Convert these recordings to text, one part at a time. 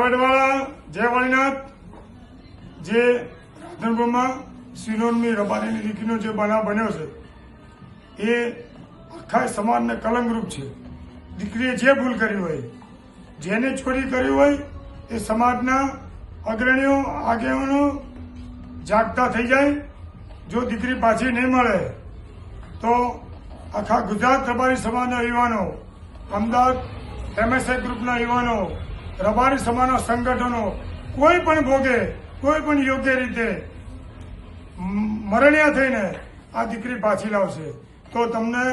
વડવાળા જય વાળીનાથ જે રાધનપુરમાં સિનોરની રબારીની દીકરીનો જે બનાવ બન્યો છે એ આખા સમાજને કલંકરૂપ છે. દીકરીએ જે ભૂલ કરી હોય, જેને ચોરી કરી હોય, એ સમાજના અગ્રણીઓ આગેવાનો જાગતા થઈ જાય. જો દીકરી પાછી નહીં મળે તો આખા ગુજરાત રબારી સમાજના યુવાનો, અમદાવાદ MSI ગ્રુપના યુવાનો, રબારી સમાજના સંગઠનો કોઈ પણ ભોગે, કોઈ પણ યોગ્ય રીતે મરણિયા થઈને આ દીકરી પાછી લાવશે. તો તમને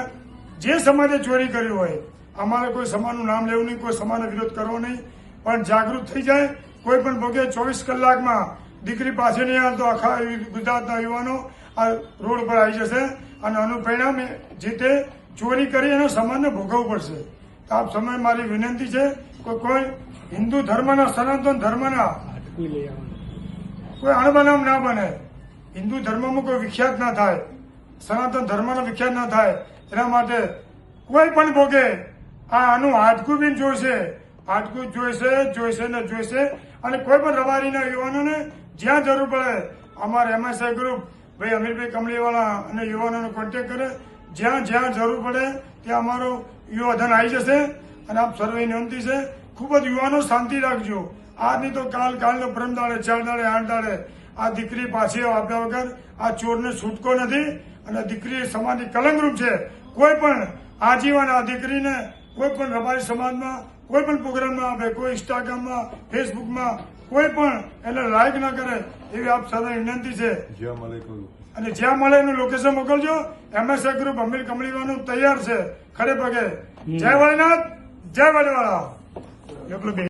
જે સમાજે ચોરી કર્યું હોય, અમારે કોઈ સમાજનું નામ લેવું નહીં, કોઈ સમાજનો વિરોધ કરવો નહીં, પણ જાગૃત થઈ જાય. કોઈ પણ ભોગે 24 કલાકમાં દીકરી પાછી નહીં આવે તો આખા ગુજરાતના યુવાનો આ રોડ પર આવી જશે અને આનું પરિણામ જે તે ચોરી કરી એનો સમાજને ભોગવવું પડશે. તો આપ સમય મારી વિનંતી છે કે કોઈ હિન્દુ ધર્મના, સનાતન ધર્મના કોઈ અણબનાવ ના બને, હિન્દુ ધર્મમાં કોઈ વિખ્યાત ના થાય, સનાતન ધર્મનો વિખ્યાત ના થાય, એના માટે કોઈ પણ ભોગે આનું હાડકું બી જોઈશે, હાડકું જોઈશે ને જોઈશે. અને કોઈ પણ રબારીના યુવાનોને જ્યાં જરૂર પડે અમારે MSI ગ્રુપ ભાઈ અમીરભાઈ કમલીવાળા અને યુવાનોને કોન્ટેક્ટ કરે. જ્યાં જ્યાં જરૂર પડે ત્યાં અમારો યુવાધન આવી જશે. અને આપ સર્વે વિનંતી છે, ખૂબ જ યુવાનો શાંતિ રાખજો. આજની તો કાલનો પરમ દાડે, 4 દાડે, 8 દાડે આ દીકરી પાછી આપ્યા વગર આ ચોરને છૂટકો નથી. અને દીકરી સમાજની કલંકરૂપ છે. કોઈ પણ આજીવન આ દીકરીને કોઈ પણ રબારી સમાજમાં કોઈ પણ પ્રોગ્રામમાં આપે, કોઈ ઇન્સ્ટાગ્રામમાં, ફેસબુકમાં કોઈ પણ એને લાઈક ના કરે એવી આપ સર્વે વિનંતી છે. અને જ્યાં મળે એનું લોકેશન મોકલજો. MSI ગ્રુપ અમીર કમલીવાનું તૈયાર છે ખડે પગે. જય વાળીનાથ, જય વાળીવાળા.